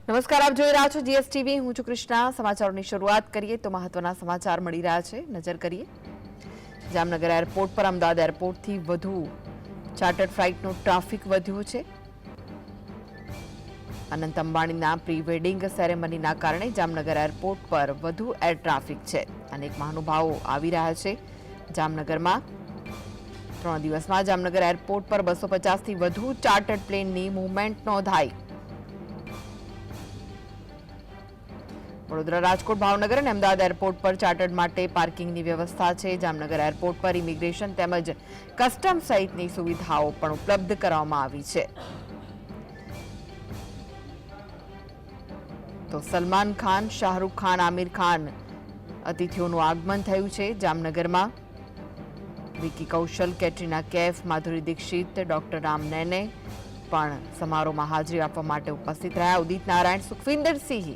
નમસ્કાર, આપ જોઈ રહ્યા છો જીએસટીવી. હું છું કૃષ્ણા. સમાચારોની શરૂઆત કરીએ તો મહત્વના સમાચાર મળી રહ્યા છે. નજર કરીએ જામનગર એરપોર્ટ પર. અમદાવાદ એરપોર્ટથી વધુ ચાર્ટર્ડ ફ્લાઇટનો ટ્રાફિક વધ્યો છે. અનંત અંબાણીના પ્રી વેડિંગ સેરેમનીના કારણે જામનગર એરપોર્ટ પર વધુ એર ટ્રાફિક છે. અનેક મહાનુભાવો આવી રહ્યા છે જામનગરમાં. 3 દિવસમાં જામનગર એરપોર્ટ પર 250થી વધુ ચાર્ટર્ડ પ્લેનની મૂવમેન્ટ નોંધાઈ. વડોદરા, રાજકોટ, ભાવનગર અને અમદાવાદ એરપોર્ટ પર ચાર્ટર્ડ માટે પાર્કિંગની વ્યવસ્થા છે. જામનગર એરપોર્ટ પર ઇમિગ્રેશન તેમજ કસ્ટમ સહિતની સુવિધાઓ પણ ઉપલબ્ધ કરવામાં આવી છે. તો સલમાન ખાન, શાહરૂખ ખાન, આમિર ખાન અતિથિઓનું આગમન થયું છે જામનગરમાં. વિકી કૌશલ, કેટરીના કૈફ, માધુરી દીક્ષિત, ડોક્ટર રામ નૈને પણ સમારોહમાં હાજરી આપવા માટે ઉપસ્થિત રહ્યા. ઉદિત નારાયણ, સુખવિન્દર સિંહ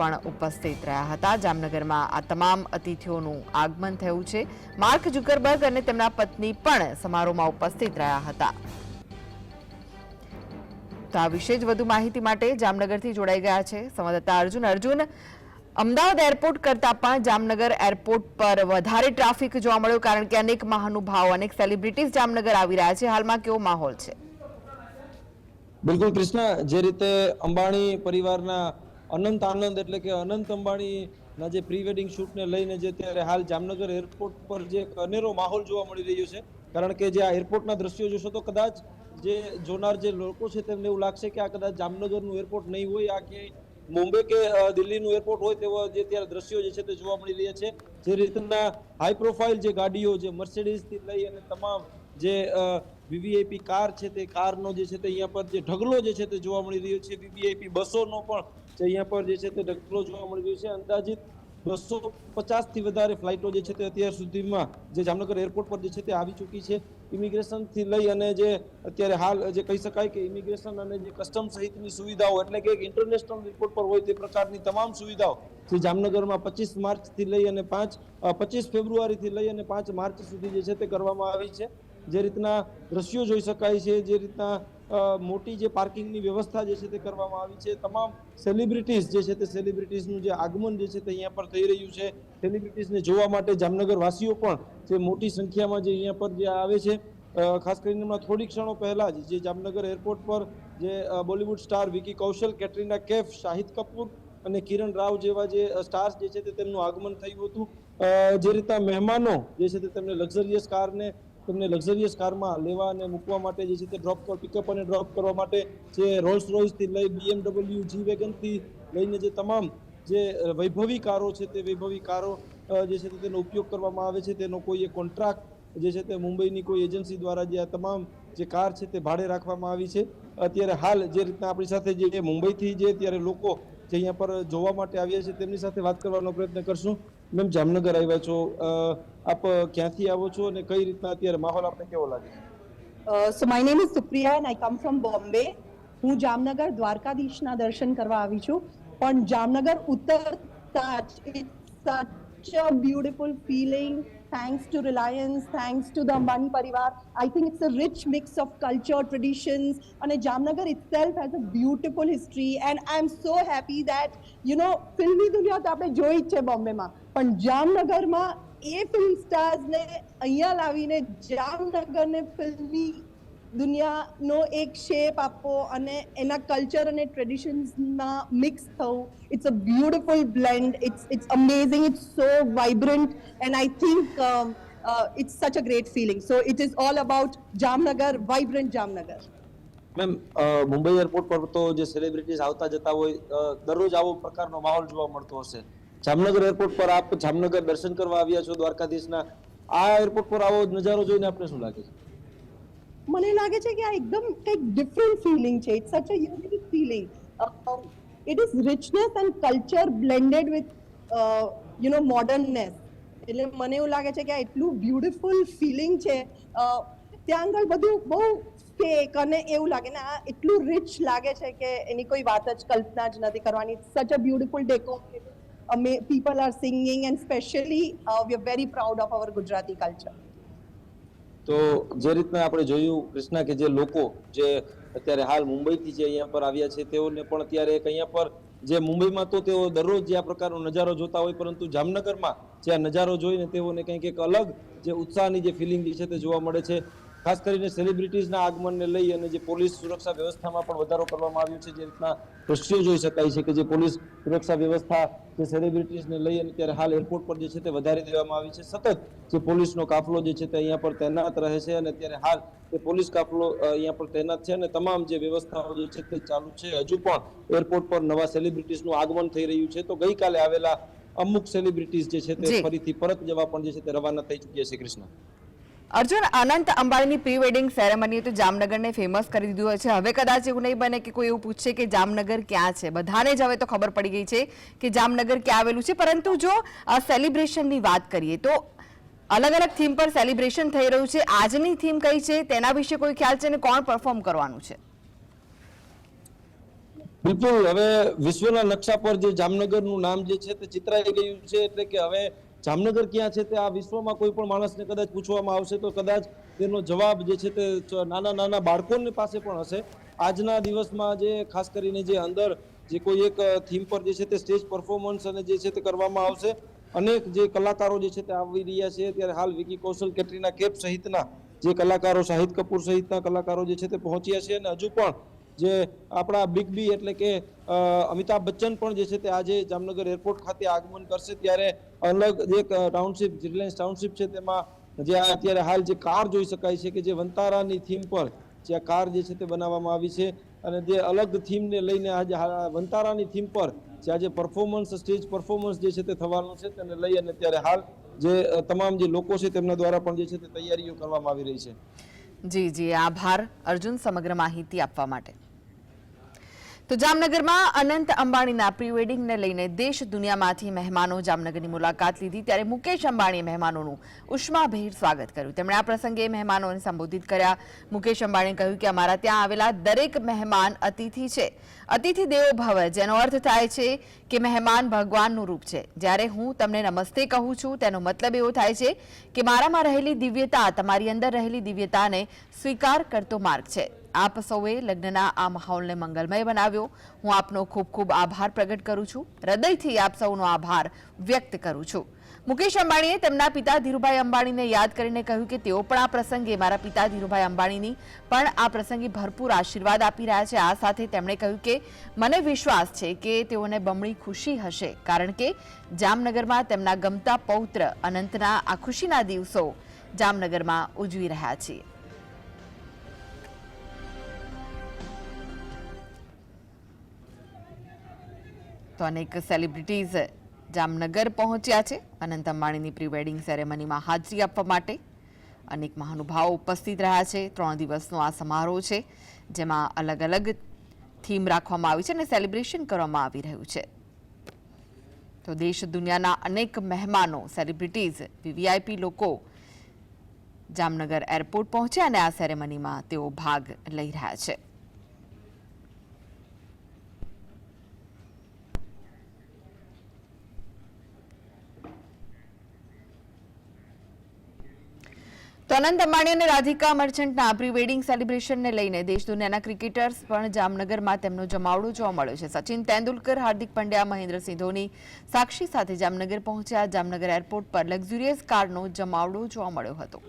પણ ઉપસ્થિત રહ્યા હતા. જામનગરમાં આ તમામ અતિથિઓનું આગમન થયું છે. માર્ક ઝુકરબર્ગ અને તેમના પત્ની પણ સમારોહમાં ઉપસ્થિત રહ્યા હતા. તો આ વિશે જ વધુ માહિતી માટે જામનગરથી જોડાઈ ગયા છે સંવાદદાતા અર્જુન. અમદાવાદ એરપોર્ટ કરતા પણ જામનગર એરપોર્ટ પર વધારે ટ્રાફિક જોવા મળ્યો, કારણ કે અનેક મહાનુભાવો, અનેક સેલિબ્રિટીઝ જામનગર આવી રહ્યા છે. હાલમાં કેવો માહોલ છે? બિલકુલ કૃષ્ણા, જે રીતે અંબાણી પરિવારના અનંત આનંદ એટલે કે અનંત અંબાણીના જે પ્રી વેડિંગ શૂટને લઈને જે ત્યારે હાલ જામનગર એરપોર્ટ પર જે અનેરો માહોલ જોવા મળી રહ્યો છે. કારણ કે જે આ એરપોર્ટના દ્રશ્યો જોશો તો કદાચ જે જોનાર જે લોકો છે તેમને એવું લાગશે કે આ કદાચ જામનગરનું એરપોર્ટ નહીં હોય, આ ક્યાંય મુંબઈ કે દિલ્હીનું એરપોર્ટ હોય તેવા જે ત્યારે દ્રશ્યો જે છે તે જોવા મળી રહ્યા છે. જે રીતના હાઈ પ્રોફાઇલ જે ગાડીઓ, જે મર્સિડીઝથી લઈ અને તમામ જે વીવીઆઈપી કાર છે તે કારનો જે છે તે અહીંયા પર જે ઢગલો જે છે તે જોવા મળી રહ્યો છે. વીવીઆઈપી બસોનો પણ જે અહીંયા પર જે છે તે ઢગલો જોવા મળી રહ્યો છે. અંદાજિત 250થી વધારે ફ્લાઇટો જે છે તે અત્યાર સુધીમાં જે જામનગર એરપોર્ટ પર જે છે તે આવી ચૂકી છે. ઇમિગ્રેશનથી લઈ અને જે અત્યારે હાલ જે કહી શકાય કે ઇમિગ્રેશન અને જે કસ્ટમ સહિતની સુવિધાઓ એટલે કે એક ઇન્ટરનેશનલ એરપોર્ટ પર હોય તે પ્રકારની તમામ સુવિધાઓ જે જામનગરમાં 25 માર્ચથી લઈ અને 25 ફેબ્રુઆરીથી લઈ અને 5 માર્ચ સુધી જે છે તે કરવામાં આવી છે. જે રીતના દ્રશ્યો જોઈ શકાય છે, જે રીતના મોટી જે પાર્કિંગની વ્યવસ્થા જે છે તે કરવામાં આવી છે. તમામ સેલિબ્રિટીઝ જે છે તે સેલિબ્રિટીઝનું જે આગમન જે છે તે અહીંયા પર થઈ રહ્યું છે. સેલિબ્રિટીઝને જોવા માટે જામનગર વાસીઓ પણ જે મોટી સંખ્યામાં જે અહીંયા પર જે આવે છે. ખાસ કરીને હમણાં થોડી ક્ષણો પહેલા જ જે જામનગર એરપોર્ટ પર જે બોલિવૂડ સ્ટાર વિકી કૌશલ, કેટરીના કૈફ, શાહિદ કપૂર અને કિરણ રાવ જેવા જે સ્ટાર્સ જે છે તે તેમનું આગમન થયું હતું. જે રીતના મહેમાનો જે છે તે તેમને લક્ઝરિયસ કારમાં લેવા અને મૂકવા માટે જે છે તે પિકઅપ અને ડ્રોપ કરવા માટે જે રોલ્સ રોયસથી લઈ BMW, જી વેગનથી લઈને જે તમામ જે વૈભવી કારો છે તે વૈભવી કારો જે છે તેનો ઉપયોગ કરવામાં આવે છે. તેનો કોઈ એક કોન્ટ્રાક્ટ જે છે તે મુંબઈની કોઈ એજન્સી દ્વારા જે આ તમામ જે કાર છે તે ભાડે રાખવામાં આવી છે. અત્યારે હાલ જે રીતના આપણી સાથે જે મુંબઈથી જે અત્યારે લોકો જે અહીંયા પર જોવા માટે આવ્યા છે તેમની સાથે વાત કરવાનો પ્રયત્ન કરશું. મેમ, જામનગર આવ્યા છો, આપ ક્યાંથી આવો છો અને કઈ રીતના અત્યારે માહોલ આપને કેવો લાગે છે? So my name is Supriya and I come from Bombay. હું જામનગર દ્વારકાધીશના દર્શન કરવા આવી છું. પણ જામનગર ઉતરતા જ it's such a beautiful feeling. Thanks to Reliance, thanks to the Ambani Parivar. I think it's a rich mix of culture, traditions, and Jamnagar itself has a beautiful history. And I'm so happy that, filmi duniya to આપણે જોઈ જ છે બોમ્બેમાં, પણ જામનગરમાં એ film સ્ટાર્સને અહીંયા લાવીને જામનગરને ફિલ્મી દુનિયાનો એક શેપ આપવો અને એના કલ્ચર અને ટ્રેડિશન્સમાં મિક્સ થવું. It's a beautiful blend. It's amazing. It's so vibrant and I think it's such a great feeling. So it is all about Jamnagar, vibrant Jamnagar. Ma'am, Mumbai airport પર તો જે સેલિબ્રિટીઝ આવતા જતા હોય દરરોજ આવો પ્રકારનો માહોલ જોવા મળતો હશે. જામનગર એરપોર્ટ પર આપ જામનગર દર્શન કરવા આવ્યા છો દ્વારકાધીશના, આ એરપોર્ટ પર આવો નજારો જોઈને આપને શું લાગે છે? મને લાગે છે કે આ એકદમ કંઈક ડિફરન્ટ ફિલિંગ છે. It's such a unique feeling. It is richness and culture blended with moderness. એટલે મને એવું લાગે છે કે આ એટલું બ્યુટીફુલ ફિલિંગ છે. ત્યાં આગળ બધું બહુ ફેક અને એવું લાગે ને, આ એટલું રિચ લાગે છે કે એની કોઈ વાત જ કલ્પના જ નથી કરવાની. Such a beautiful decor. People are singing and especially we are very proud of our Gujarati culture. તો જે રીતના આપણે જોયું કૃષ્ણા કે જે લોકો જે અત્યારે હાલ મુંબઈથી જે અહીંયા પર આવ્યા છે તેઓને પણ અત્યારે એક અહીંયા પર જે મુંબઈમાં તો તેઓ દરરોજ જે આ પ્રકારનો નજારો જોતા હોય, પરંતુ જામનગરમાં જે આ નજારો જોઈને તેઓને કંઈક એક અલગ જે ઉત્સાહની જે ફિલિંગ છે તે જોવા મળે છે. ખાસ કરીને સેલિબ્રિટીઝના આગમનને લઈ અને જે પોલીસ સુરક્ષા વ્યવસ્થામાં પણ વધારો કરવામાં આવ્યો છે. જે રીતના દ્રશ્યો જોઈ શકાય છે કે જે પોલીસ સુરક્ષા વ્યવસ્થા જે સેલિબ્રિટીઝને લઈ અને ત્યારે હાલ એરપોર્ટ પર જે છે તે વધારી દેવામાં આવી છે. સતત જે પોલીસનો કાફલો જે છે તે અહીંયા પર તૈનાત રહે છે અને ત્યારે હાલ તે પોલીસ કાફલો અહીંયા પર તૈનાત છે અને તમામ જે વ્યવસ્થાઓ જે છે તે ચાલુ છે. હજુ પણ એરપોર્ટ પર નવા સેલિબ્રિટીઝનું આગમન થઈ રહ્યું છે, તો ગઈકાલે આવેલા અમુક સેલિબ્રિટીઝ જે છે તે ફરીથી પરત જવા પણ જે છે તે રવાના થઈ ચૂક્યા છે. કૃષ્ણ. અર્જુન, અનંત અંબાણીની પ્રી વેડિંગ સેરેમની તો જામનગરને ફેમસ કરી દીધું હોય છે. હવે કદાચ એવું નહીં બને કે કોઈ એવું પૂછશે કે જામનગર ક્યાં છે. બધાને જ હવે તો ખબર પડી ગઈ છે કે જામનગર ક્યાં આવેલું છે. પરંતુ જો આ સેલિબ્રેશનની વાત કરીએ તો અલગ અલગ થીમ પર સેલિબ્રેશન થઈ રહ્યું છે. આજની થીમ કઈ છે તેના વિશે કોઈ ખ્યાલ છે અને કોણ પરફોર્મ કરવાનું છે? બિલકુલ, હવે વિશ્વના નકશા પર જે જામનગરનું નામ જે છે તે ચિતરાઈ ગયું છે. એટલે કે હવે જામનગર ક્યાં છે તે આ વિશ્વમાં કોઈ પણ માણસને કદાચ પૂછવામાં આવશે તો કદાચ તેનો જવાબ જે છે તે નાના નાના બાળકોની પાસે પણ હશે. આજના દિવસમાં જે ખાસ કરીને જે અંદર જે કોઈ એક થીમ પર જે છે તે સ્ટેજ પરફોર્મન્સ અને જે છે તે કરવામાં આવશે. અનેક જે કલાકારો જે છે તે આવી રહ્યા છે. ત્યારે હાલ વિકી કૌશલ, કેટરીના કૈફ સહિતના જે કલાકારો, શાહિદ કપૂર સહિતના કલાકારો જે છે તે પહોંચ્યા છે અને હજુ પણ જે આપણા બિગ બી એટલે કે અમિતાભ બચ્ચન પણ જે છે તે આજે જામનગર એરપોર્ટ ખાતે આગમન કરશે. ત્યારે અલગ એક ટાઉનશીપ, રિલાયન્સ ટાઉનશીપ છે, તેમાં જે અત્યારે હાલ જે કાર જોઈ શકાય છે કે જે વંતારાની થીમ પર જે આ કાર જે છે તે બનાવવામાં આવી છે અને જે અલગ થીમને લઈને આજે વંતારાની થીમ પર જે આજે પરફોર્મન્સ, સ્ટેજ પરફોર્મન્સ જે છે તે થવાનું છે તેને લઈ અને ત્યારે હાલ જે તમામ જે લોકો છે તેમના દ્વારા પણ જે છે તે તૈયારીઓ કરવામાં આવી રહી છે. જી જી, આભાર અર્જુન સમગ્ર માહિતી આપવા માટે. તો જામનગરમાં અનંત અંબાણીના પ્રી વેડિંગને લઈને દેશ દુનિયામાંથી મહેમાનો જામનગરની મુલાકાત લીધી. ત્યારે મુકેશ અંબાણીએ મહેમાનોનું ઉષ્માભેર સ્વાગત કર્યું. તેમણે આ પ્રસંગે મહેમાનોને સંબોધિત કર્યા. મુકેશ અંબાણીએ કહ્યું કે અમારા ત્યાં આવેલા દરેક મહેમાન અતિથિ છે. અતિથિ દેવો ભવ, જેનો અર્થ થાય છે કે મહેમાન ભગવાનનું રૂપ છે. જ્યારે હું તમને નમસ્તે કહું છું તેનો મતલબ એવો થાય છે કે મારામાં રહેલી દિવ્યતા તમારી અંદર રહેલી દિવ્યતાને સ્વીકાર કરતો માર્ગ છે. આપ સૌએ લગ્નના આ માહોલને મંગલમય બનાવ્યો. હું આપનો ખૂબ ખૂબ આભાર પ્રગટ કરું છું. હૃદયથી આપ સૌનો આભાર વ્યક્ત કરું છું. મુકેશ અંબાણીએ તેમના પિતા ધીરુભાઈ અંબાણીને યાદ કરીને કહ્યું કે તેઓ પણ આ પ્રસંગે મારા પિતા ધીરુભાઈ અંબાણીની પણ આ પ્રસંગે ભરપૂર આશીર્વાદ આપી રહ્યા છે. આ સાથે તેમણે કહ્યું કે મને વિશ્વાસ છે કે તેઓને બમણી ખુશી હશે, કારણ કે જામનગરમાં તેમના ગમતા પૌત્ર અનંતના આ ખુશીના દિવસો જામનગરમાં ઉજવી રહ્યા છીએ. તો અનેક સેલિબ્રિટીઝ જામનગર પહોંચ્યા છે અનંત અંબાણીની પ્રી વેડિંગ સેરેમનીમાં હાજરી આપવા માટે. અનેક મહાનુભાવો ઉપસ્થિત રહ્યા છે. 3 દિવસનો આ સમારોહ છે જેમાં અલગ અલગ થીમ રાખવામાં આવી છે અને સેલિબ્રેશન કરવામાં આવી રહ્યું છે. તો દેશ દુનિયાના અનેક મહેમાનો, સેલિબ્રિટીઝ, વીવીઆઈપી લોકો જામનગર એરપોર્ટ પહોંચ્યા અને આ સેરેમનીમાં તેઓ ભાગ લઈ રહ્યા છે. તો અનંત અંબાણી અને રાધિકા મર્ચન્ટના પ્રી વેડિંગ સેલિબ્રેશનને લઈને દેશ દુનિયાના ક્રિકેટર્સ પણ જામનગરમાં તેમનો જમાવડો જોવા મળ્યો છે. સચિન તેંડુલકર, હાર્દિક પંડ્યા, મહેન્દ્રસિંહ ધોની, સાક્ષી સાથે જામનગર પહોંચ્યા. જામનગર એરપોર્ટ પર લક્ઝુરિયસ કારનો જમાવડો જોવા મળ્યો હતો.